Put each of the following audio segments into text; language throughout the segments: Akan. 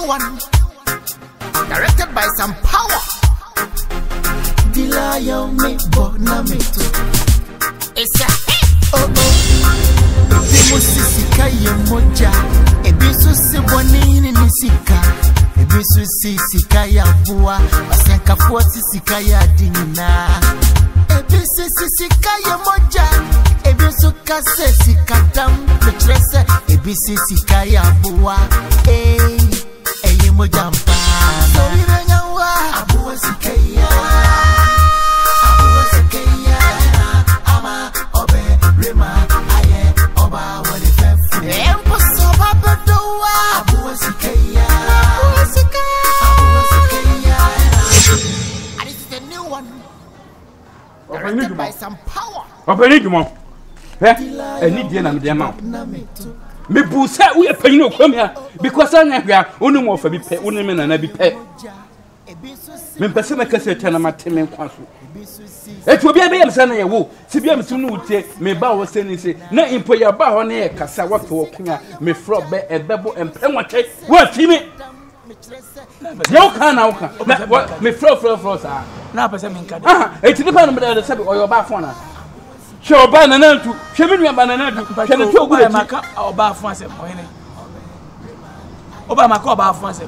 one. Directed by some power. Dilayo me bona me to. It's a Ebimusi Sika yemoja. Ebisu si bonini ni Sika. Ebisu si Sika ya Aboa. Asenka fuoti Sika ya dinina. Ebisu si Sika yemoja. Ebisu kase Sika dam. Metrese Ebisu Sika ya Aboa. Yemoja mpa. So ibenya wa Aboa Sika ya. Aboa Sika ya. Ama obe rema aye oba wale fefu. Empo soba bedowa. Aboa Sika ya. Aboa Sika. Aboa Sika ya. And this is the new one. Directed by some power. Openi jumo. Eni die na me de ma. Me bu say we panyin okwam ya because anya hwa onu mo fa bi pe onu me nana bi pe. Me pese me kase tana mateme kwaso. Etu obi abeyam sana ye wo. Si bia msum no utie me ba wo seni se na impo ya ba ho na ye kasa wato okunya me fro be ebebo empenwache wa timi. Yo kana oka. Me fro sa. Na pese me nkade. Eti nipa no me da se be oyo ba fo na. Show banana to Sheminu banana to can you go maka oba France mohene oba maka oba France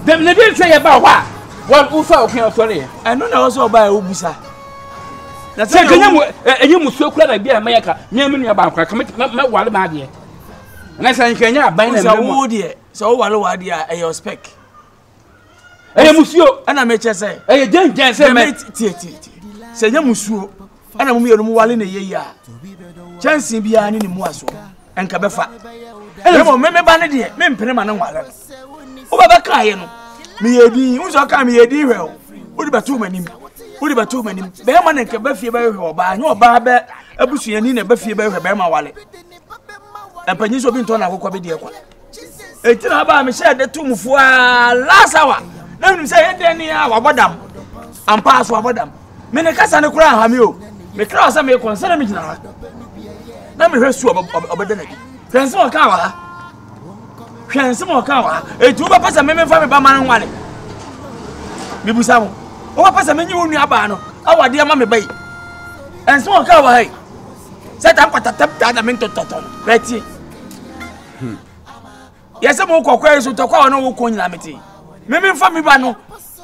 dem ne dey say about what ufa okin sorry I know na also oba obusa na say kenya mu enyi musuo kura na bia mayaka miaminu aba akwa ka me wale ma de na say kenya aban na me wo de so wale e your spec musuo ana me che say jenjen say me tie say nya musuo ana mu yenu mu wale na yeyi a chance bia ni mu aso enka befa emo me ba ne de me mpene ma ne wale o ba ka ye no me yedi unso ka me yedi hwe o odi batu manim be ma ne nka ba fie ba hwe oba anya oba be abusuani na ba fie ba hwe be ma wale empanyi so bi nto na akokwa be de kwa etina ba me share de tumfo a last hour na nim say yede ni a wabodam ampa so wabodam me ne kasa ne kura ha me o me kra sa me concern me gina na me hwesu obeda na bi hwense o ka wa etu ba pasa me fa me ba man nwale me busa mo o ba pasa me nyi wonu aba no awade ma me bai ense o ka wa hai seta kwatata da me ntototo reti yese mo kokwa yeso tokwa no wo ko nyina meti me fa me ba no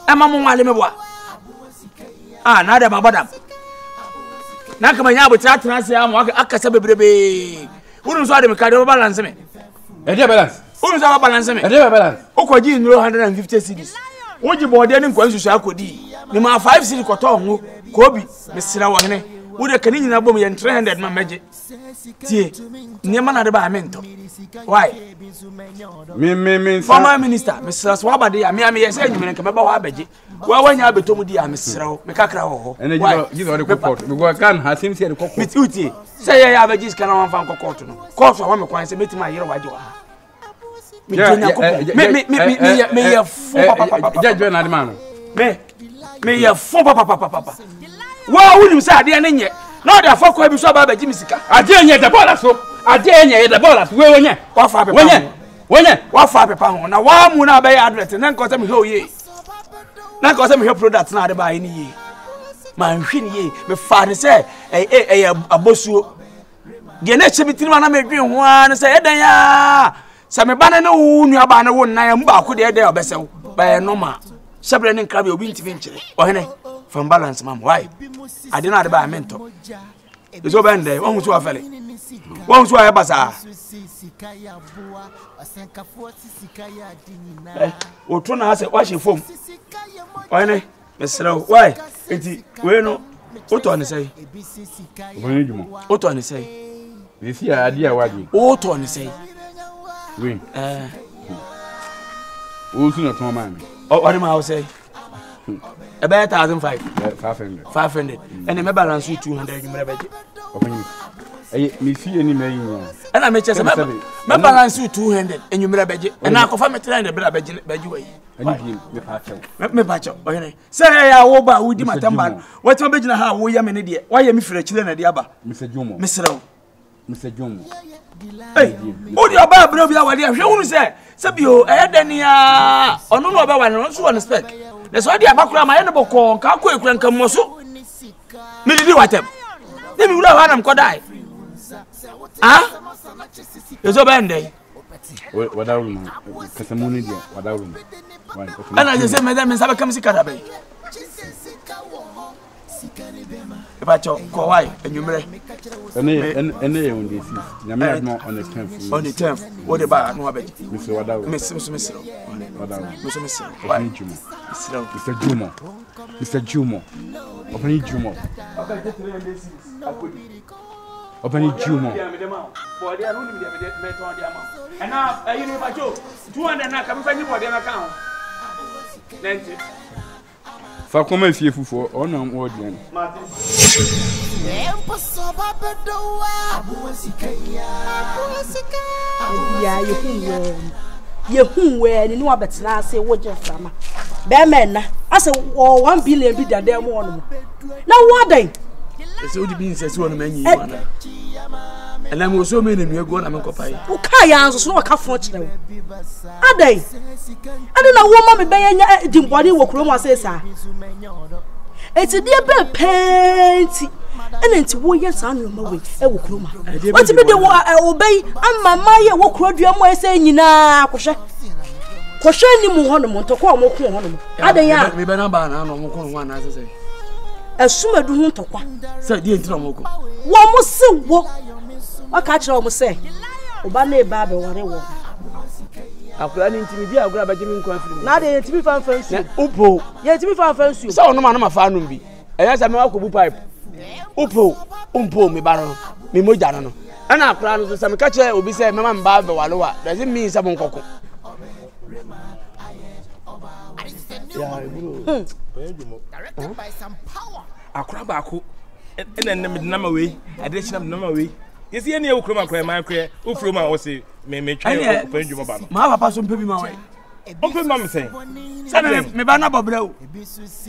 e ma mo nwale me bo na da babadam na kama nya abotira tenase am akasa bebrebe wonu so ade me kade balance me e dey balance wonu so balance me e dey balance okoji 150 cedis woji bode ni nkwan susu akodi ni ma 5 cedis koto ho ko bi me sira wo hene wo de kani nyina bom ye 300 ma meje tie nyema na de ba amento why me former minister Mr. Swabade ya me ye say nyimene ka meba ho abeje wa wanya abetomu di amesirawo me kakra ho ene gizo de court me go kan ha sim se de court mituti say ya abeje skana wan fan court no court wa me kwan se metima yere waje wa me tenya ko me ya fo papa judge na de man me ya fo papa wa wunim say ade ne nye na ode afako bi so ba abeje misika ade nye de bola so ade nye de bola we wonye wa fa be wonye wa fa pepa ho na wa mu na be advert na nko se me ho ye na ko se me product na ade ba ni ye man hwe ni ye me fa ne se abosuo de na che bitini na me dwen ho an se edan ya se me ba na wo nu aba na wo nan ya mba ko de edan obesew ba no ma shebre ne nkrabe obi ntifi nchire o hene from balance mam why ade na ade ba mento ezo bende won so afele won so ya basa oto na ase wa she fom why mesraw why enti we no oto ne say woni jumo oto ne say we see ade a waji oto ne say we o su na to man o wani ma o say about 500 and me balance 200 you me beje opini me see any me yin and I me chese me balance 200 and you me beje and I confirm me 300 beje we ani bi me pacho oyene say ya wo ba wo di matamba what me beje na ha wo ya me ne de wa ya me fira chile na de aba Mr. Jomo mesrawo Mr. Jomo. Hey, oh, your Bible, you are there. You say, Sabio, I had any or no about one, also on the spec. That's why the Abakra, my enemy call, Kaku, and Kamoso. Millie, what them? Then you know how I'm going to die. Ah? It's a band day. What I will Casamuni, what I will. And I just said, Madame, and Saba comes Sika. If I talk, why? And you may. And they on this. Yammer not on the 10th. On the 10th. What about no bet? Mr. Wadaw, Mr. Why? Mr. Jumo. Mr. Jumo. Open Jumo. Open Jumo. And now, you know, 200 and I come find you for their account. Nancy. For come if you for on audience. You who were in no but now say what just summer. Bearman, I said, 1 billion be there more. Now what day? It's only been says one many. And I'm also meaning you're going to make a pie. Okay, I was not a fortune. Are they? I don't know what Mammy Bay didn't want to walk room, says, sir. It's a dear bed painty. And it's Williams on your way. What's to be the war I obey? And my Maya walk road your way saying, you know, question you more to call more. Are they? We better one as I say. As soon as you talk, so dear Tromoko. One must say what I catch almost say. Obane Baby, whatever. I'm planning to be a grab a Jimmy confidence. Now they to be found fancy. Upo, yet to be found fancy. So no man, I'm a fan be. And as I'm a pipe. Upo, me baron, me mojano. And I plan to some catcher will be saying, Mamma Baba Waloa. Doesn't mean some cocoa. Directed by some power. Akrabaku, and then the number way, additional number way. Is the any Okroma cry, my cry, Ufroma was a may try to open your mobile. My papa some people my way. Open mamma saying, me banana bobro.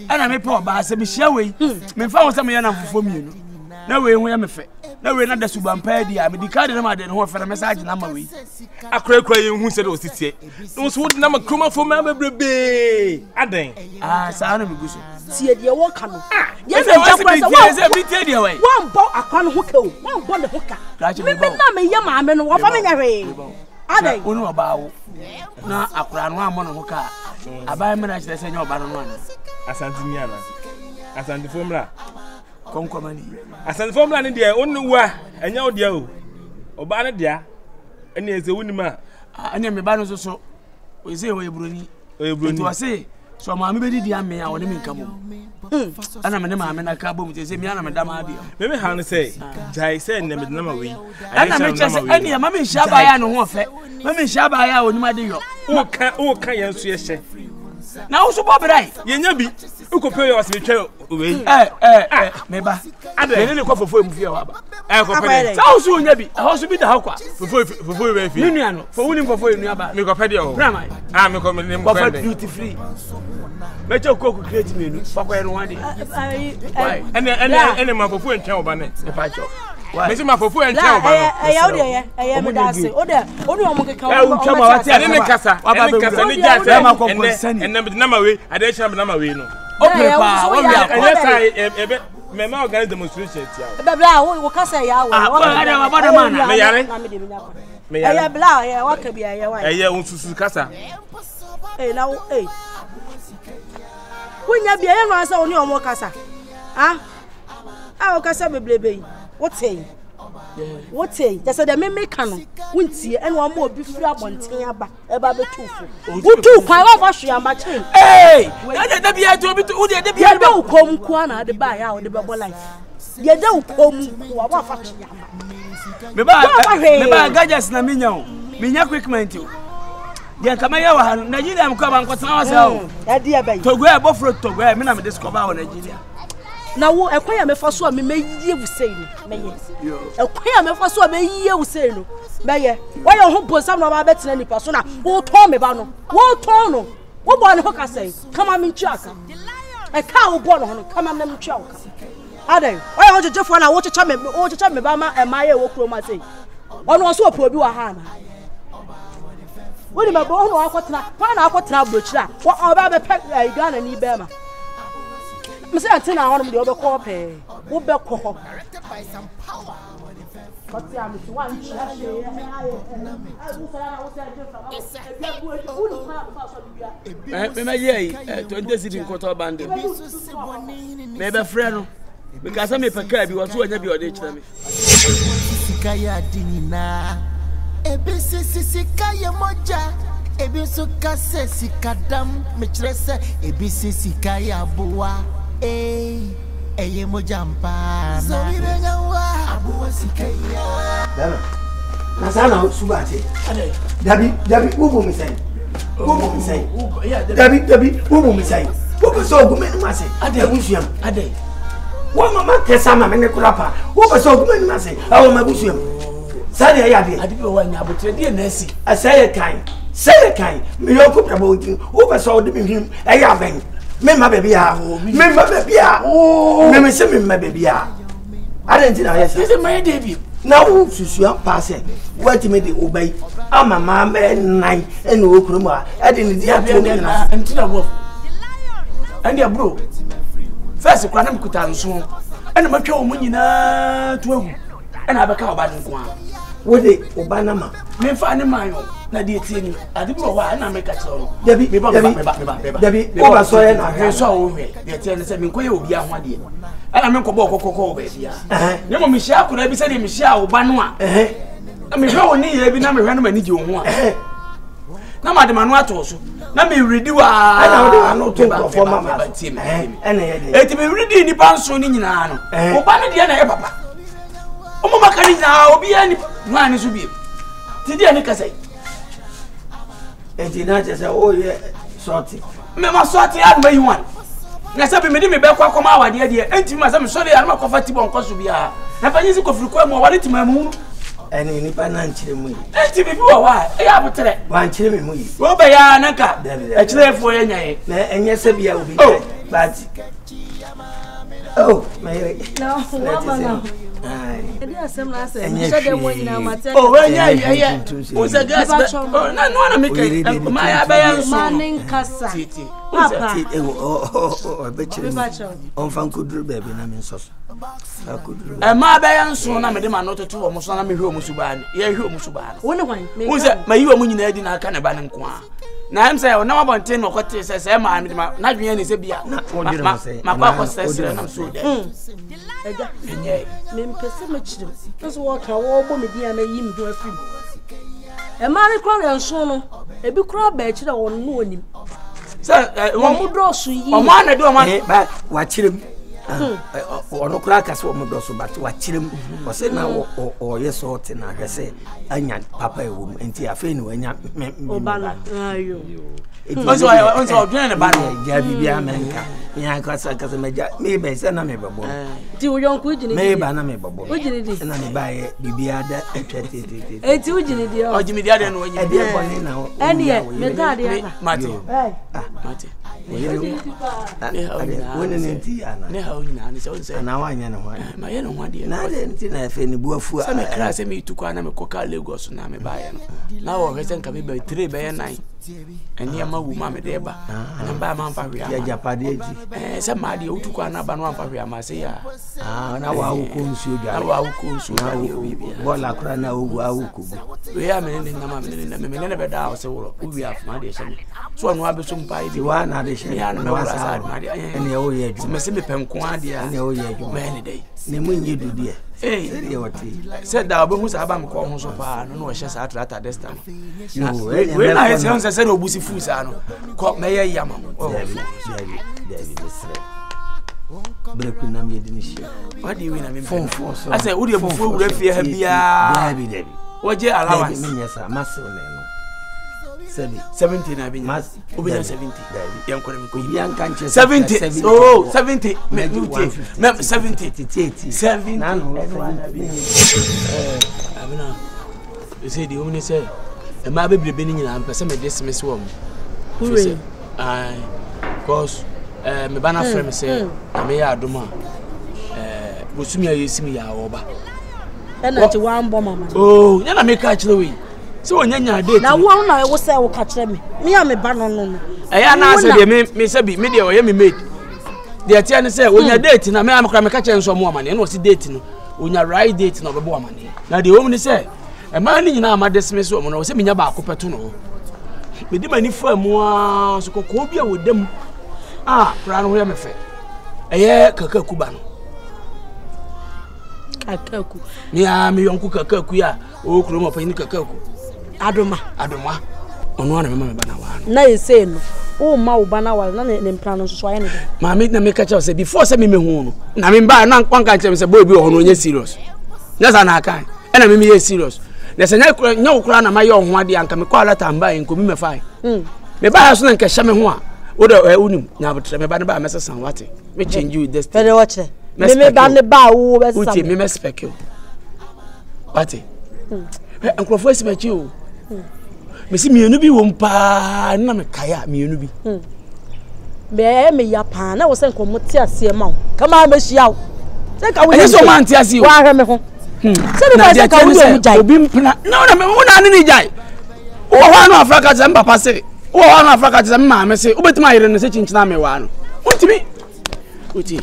And I may pour by some shaway. Me found some yana for me. No way, we am a fair. No way, not the Subampedi. I mean, the card number didn't offer a message number. A crying who said, was it? Those would number come for Mamma Baby. Adding, sound of good. See, dear, what come? Yes, every day away. One bought a crown hooker, one bought the hooker. Maybe not me, young man, and what family array. Are they? Uno about now a crown one hooker. I buy a minute, they say no baron one. Asante Asante Formula. Asante Formula in there, only wa, and your dear. Obana dear, and there's a winning man. I never banners so. We say, we Bruni. We say, so my Bediide me, I want him come. And I'm a man and a cabo with a Madame Adia. Maybe how to say, Jai said, never number we. And I'm just any Mammy Shabaya no one fair. Mammy Shabaya on my deal. Oh, can you see? Now, so Bob, right? You be who compare yours with you. Maybe I didn't go for 4 years. How soon you be? How should be the Hawk for Union for winning for 4 years? Make a pedio. I'm coming for duty free. Let your cook create me for one day. And any man for 4 and 10 bonnet. If I talk. Mr. Mafofu and tell I am a dancer. Oh, there, only one can come. I didn't cassa. And number way, I didn't have number way. Oh, yes, I may now organize demonstration. Blah, what can say? May I blah, what can be a own Susukasa? Eh, now, eh. When you be a answer on your mocassa. Ah, I'll cassa baby. What say? What say? That's a meme canon. Winty and one more before I want to about the two. Who took my wash your machine? Hey! Let me to be to the don't come Kwana the buy out the bubble life. You don't come who are fashion. Maybe Gajas Namino, Minya quick mind you. Yeah, come here, Nigeria, I'm coming to ourselves. Idea by to wear both road to wear, me, I'm discover Nigeria. Now, a queer me for so may you say, a queer me for so may you say, no. Mayor, why you hope some of our better any person who told me about no? What tono? What one hook I say? Come on, me chaka. I can't born on come and them chow. Ade, why want to just one? I watch a chum me Bama and my walk room. I say, one was so poor, you are Hannah. What about one or what now, butcher? What about the pet like gun and Ibama? Miss Antina on the other copy. What back call? But I'm one. Maybe friend, because I make a crab, you want to be your ditch. Sika moja, ebisu kase Sika dam, mitrese ebisi Sika ya Aboa, eye moja mpana. Zobi benyawa, Aboa Sika ya. Dana, nasana subate. Dabi, ubu misai. Dabi, ubu misai. Ubu so gumenu mase. Ade busuam. Ade. Wa mama kesama mene kurapa. Ubu so gumenu mase. Awo mabusuam. Sade ya de. Ade bi wa nya abotre de na asi. Aseye kai. Me yo ko prabo ntin. Ubu so de mihim. Eya ben. Me ma baby a. Me se me ma baby a. Ade ntina ya sa. Ese ma de bi. Na wo susuam passe. What me de obey. Ama ma me nine ene okuru a. Ade ni dia to me na. Ntina wo. Ande bro. First kwa na mkuta nso. Ene matwa wo nyina to agu. Ene abeka oba nko a. Wo de oba na ma. Me fa ne man yo. Na de tie ni. Ade bi wo wa na make chiro. Dabi. Oba so ye na. He so wo hwe. De tie ne se me nkoye obi ahwa de. Ana me nkobọ kokoko ba bia. Ne mo me hia akura bi se de me hia oba no a. Na me hwe oni ye bi na me hwe no mani gi wo ho a. Na ma de manu ato so. Na me redi wa. Ana wo de anu to nkofo mama. Ene ye de. Eti me redi ni panso ni nyina no. Oba ne de na ye papa. Omo makani na obi ya ni ma ni so bi. Ti de ni kasai. Eti na je se o ye sorti. Me ma sorti ad me yuan. Na sabi me de me be kwa koma awade de enti ma sabi so de ya ma kofa ti bon koso bia. Na panyi si kofiri kwa mu awade ti ma mu. Ene ni pa na nchire mu yi. Enti bibi wa wa e ya botere. Wa nchire me mu yi. Wo be ya naka. E chirefo ye nyaye. Na enye se bia obi. But oh, my no, mama. Edi asem na ase. Nche de mo nyina mate. Oh, we nya o se gas. Oh, na make my abayan so. Manin kasa. Papa. Oh, betche. On fan kudru baby na me nsoso. Akudru. Ma abayan so na me de ma no toto wo mo so na me hwe o musuba ni. Ye hwe o musuba no. Wo ne hwan? Wo se mayi wo mo nyina adi na aka na ba ne nko a. Na am say na mabonten no kote se ma me na dwen ni se bia. Ma kwa ko se na so de. Eja. Enye. Me mpese me chire. Nso wo ka wo bo me bia na yi me ho afiri. E ma re kro nso no. Ebi kro ba chire wo no onim. Wo mo dosu yi. O ma na do ma. Ba wa chire ono kura kase wo mo dosu but wa chire o se na o yeso te na hwese anya papa ewo enti afi ni wanya obana ayo onso dwen ne ba no ja bibia menka ya kasa meja me be se na me bebo ti wo yonku ujini me ba na me bebo ujini di na me ba ye bibia da etwete eti ujini di o ojimi dia de no ojimi dia boni na eni ye me ta de aka mate mate woni ne ti ana ne ha onyina ne se onse na wanya ne ho ma ye no ho de na de nti na efe ni buafu se me kra se me tukwa na me koka Lagos na me ba ye no na wo hwese nka me ba 3 be ye 9 eni ama wu ma me de ba na ba ma mfa hwe ya japade eji se ma de utukwa na ba no mfa hwe ama se ya na wa uko nsuo na wa uko nsuo na bibia bola kra na ogu awuko we ya me ne na ma me ne be da o se wo wi afma de se me so no abeso mpa ibi wa na de she ya no wa sa ma de ene o ye ju me se me penko ade a ene o ye ju me ne dai ne mu nye dudu e eh wati se da obo hu sa ba me ko ho so pa no hye sa atrata desta no yo we na se se no busi fu sa no ko me ye yama David Sre breku na me di shi what do you mean I mean fon I say wo de bufu wura fie ha bia David woje allowance me nyesa massive ne no 70 na binya obinya 70 yankore me ko yan kanche 70 oh 70 me 70 70 na no abina say the woman say e ma bebrebe ni nyina mpese me dismiss wo mo hooray cause me bana frame say na me ya adoma bosumi ayesimi ya oba na ti wan bo mama oh nya na me ka kire we se onyanya date na wo na wo say wo ka kire me ya me ba no eya na say de me say bi me de oye me made de atia ne say onya date na me amkra me ka kire nso mo amane na o si date no onya right date na obebo amane na de o mu ni say e ma ni nyina ama dismiss o mo no say menya ba akopeto no me di mani fa mu a so kokko bi a wodam pra no ho ya me fe eye kakaku ba no kakaku me yonku kakaku ya o kuro mo pa ni kakaku adoma ono ana me ma me ba na wa no na ye say no o ma wo ba na wa na ne mpra no so aye ne ma me na me ka cha say before say me hu no na me ba na kwanka cha me say boy bi o no nya serious nya sa na kan e na me ye serious na say nya ukura na ma ye ho ade anka me kwala tamba en ko mi me fai me ba so na nka hya me ho a wo de unim nya botre me ba ne ba me sesan wate me change you this very watch me ba ne ba wo be sam uti me spec you wate enkrofo esi me chi o me si mienu bi wo mpa na me kaya mienu bi me ya pa na wo se nko moti ase ma wo kama me hia wo se ka wo so man ti ase wo wa hwe me ho se bi ba se ka wo mu jai obi mpna na me wo na ni jai wo ho na Africa se mbapa se wo ho na Africa se mma me se obetima ayire no se chinchina me wa no untimi uti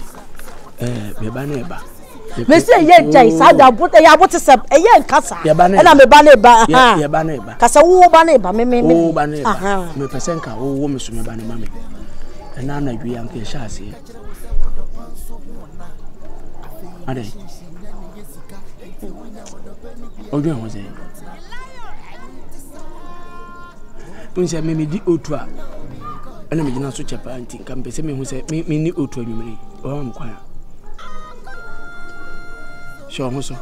me ba na ba me say ye jai sada but ya but se ye nkasa e na me ba na ba ye ba na ba kasa wo ba na ba me wo ba na ba me pesen ka wo me so me ba na ma me e na na wi anke sha ase ade ojo ho se unse me di otu a ana me gina so chepa anti kan pese me hu se me ni otu anwumre o am kwa sho ho so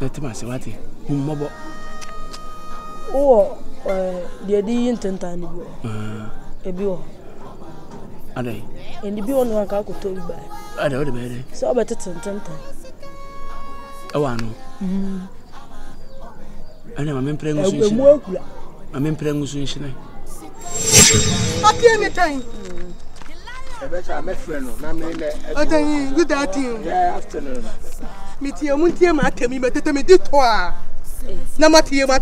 na tema se wate mmobo o de di intenta ni bi e bi o ade en bi on wan ka ko to ba ade o de be so ba tetententa awano ana ma men prengu su mu akula ma men prengu su nshina Ati me time. Ebecha me friend no na me le Otele good afternoon. Yeah, afternoon. Me tie mu tie ma atemi me tete me di to a. Na matie me.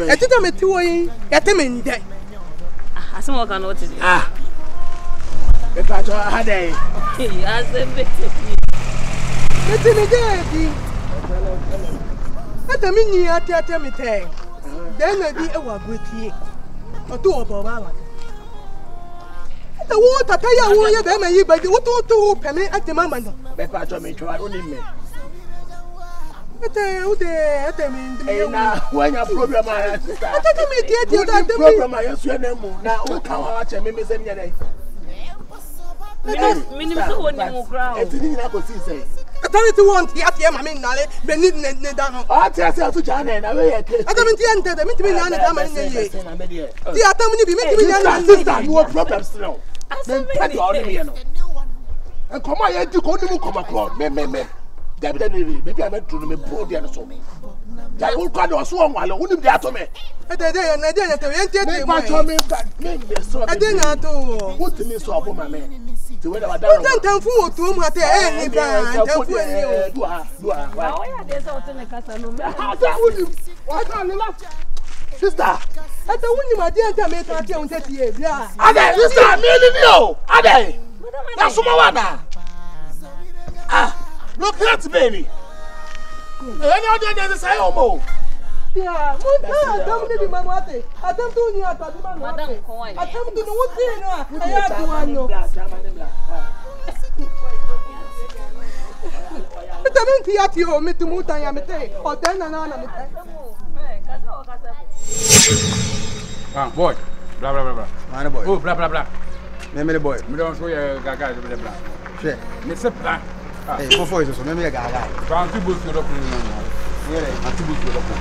Etete me ti wo yin, ya te me ndai. Asem o kan o ti. Me pa jo ha dey. Asem be. Eti me dey di. Atemi ni ati me tai. Den na di e wa gotie. Oto obo baba. The water tire wo ye be me yi ba di wo to peme atema ma no. Me pa jo me twa oni me. Ate me na when your problem are sister. Ate me tie that problem are so na mu na o ka wa che me se me dey. Minim so woni mu kra o. Eti ni na ko si say. Ate me want tie ma me nale be ni ne da no. Tie to jana na we ye ke. Ate me tie ante me timi na da ma ni ye. Tie ate me ni bi me timi na sister you have problems now. Then tell you all me no. And come on, you go to come across me. David, maybe I meant to me poor dear so. I will call you so while I wouldn't be to me. Ate dey na dey na te yen tie Me pa cho me so. Ate na to. What me so abo ma me. Ti we da wa da. Ate ntanfu otu mu ate ni ba ntanfu ni o. Do ah. Wa ya dey so to ne kasa no me. Ata wuni. Wa ta le la. Sister. Ate wuni ma dey ante me ka tie un tie bia. Ade, sister, me ni o. Ade. Na so ma wa na. No cat baby. Any other day they say omo. Yeah, Adam ni bi mama ate. Adam tu ni ata bi mama ate. Adam tu no wuti no. Aya tu ano. Adam ti ati o me tu muta ya mete. O den na mete. Boy. Blah. Man boy. Oh, blah. Me boy. Me don't show you gaga blah. Share. Me se blah. Eh, before is so me gaga. Banku boss you don't know. Yere. Banku boss you don't know.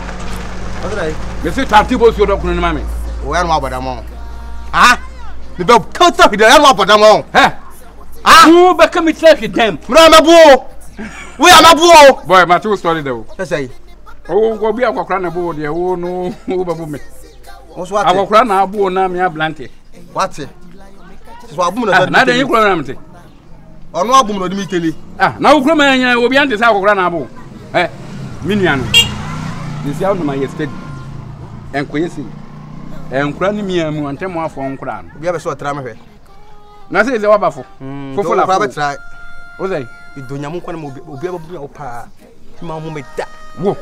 What's that? Me se banku boss you don't know mami. O ya no abodamo. Me be counter with the ya no abodamo. Who be come tell you them. Me na mabu. We are mabu. Boy, my two story there. Let's say. Oh, go be akokra na bo there. Oh no, who be me. What's what? Akokra na abo na me ablante. What? So abum na na de yekro na mte. Ono abum no de mi tele. Na wo kro ma nya obi ante sa kokora na abo. Minua no. Disi awu ma yesterday. Enkoye si. Enkura ni mi amu antemo afo nkura no. Obi abeso otra me hwe. Na say ze wabafo. Fofo la fo. Try. O say Idonyam kwa na obi ababu ya opa. Ma mo me da. Wo.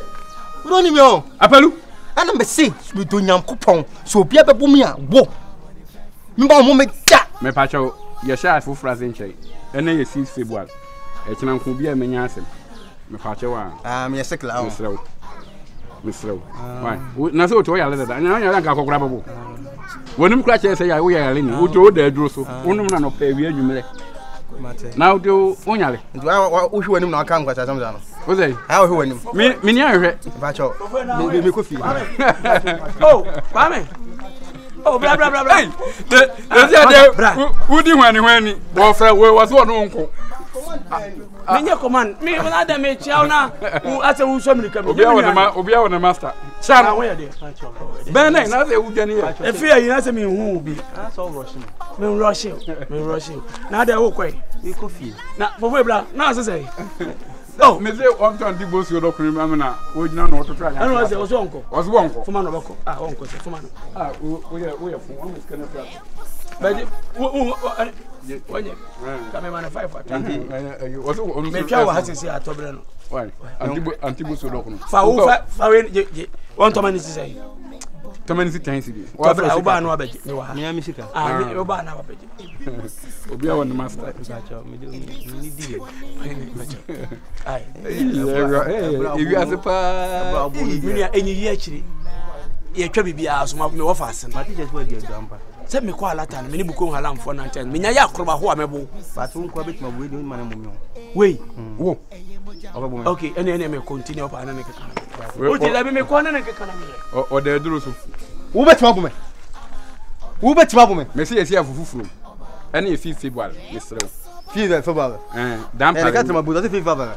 Wo ni mi o. Apelu. Ana me say idonyam kopon. So obi ababu mi a wo. Mi ba mo me da. Me pa cho ye sha fo fraze nchai. Ene ye 6 February. E china nko bi a menya asem. Me pa cho wa. Me yesekla o. Misrew. Why? Na so to ya le da. Nya nya nka kokora babo. Wonim kura che say ya wo ya le ni. Wo to da aduro so. Wonum na no pa wi anwumre. Now do onyale. Ndu wo hwe wanim na aka nkwa cha samza no. Wo say? Ha wo hwe wanim. Me ni ahwe. Ba cho. Me ko fi. Oh, mame. Oh, bra. Hey. The who di hwani. Wo fra we was one nko. Menye command. Me na da me chiao na. Wo ase wo so mirika. Obi a wona master. Chan. Ben na say wo dwane ya. E fi ayi na say me hu bi. Ah so rush me. Me rush. Na da wo kwai. Me ko fi. Na fofo bra. Na say. Oh, me say on to the boss you do kunu am na wo gina no to try. Anu was so onko. Was wonko. Fuma no bako. Ah onko se fuma no. Ah wo ya fun one is kana pra. But wonye. Kame man 5 at. Was on me twa wa hase se atobre no. Why? Antibo so do kunu. Fa we won to man say. To man sit tense bi. Wa bra oba no abaje. Me wa. Me Sika. Ah me oba na abaje. Obi a won master. Me ni di. Ai. Iwi asepa. Me ni enyi yi akiri. Ye twa bibia asoma me wo fa asen. Ma teachers wa di example. Se me ko alata me ni Bokum halamfo na nten. Me nya ya akroba ho amebo. Ba tun ko betima we di man mo mi. Wey. Wo. Okay, ene me continue up anane ke kana. O ti la me ko anane ke kana me. O de duro so. Wo betima bo me. Wo betima bo me. Me say esi afufufuru. Ene e 5 February, Mr. February. Dampa. E ka tama bu do February.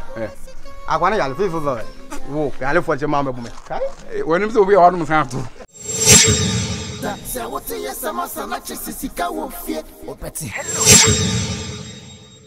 Akwana ya February. Wo. Ya le fo che ma bo me. Kai. Wonim so obi a hodum san to. Say what you say, Sika wo fie. Opeti.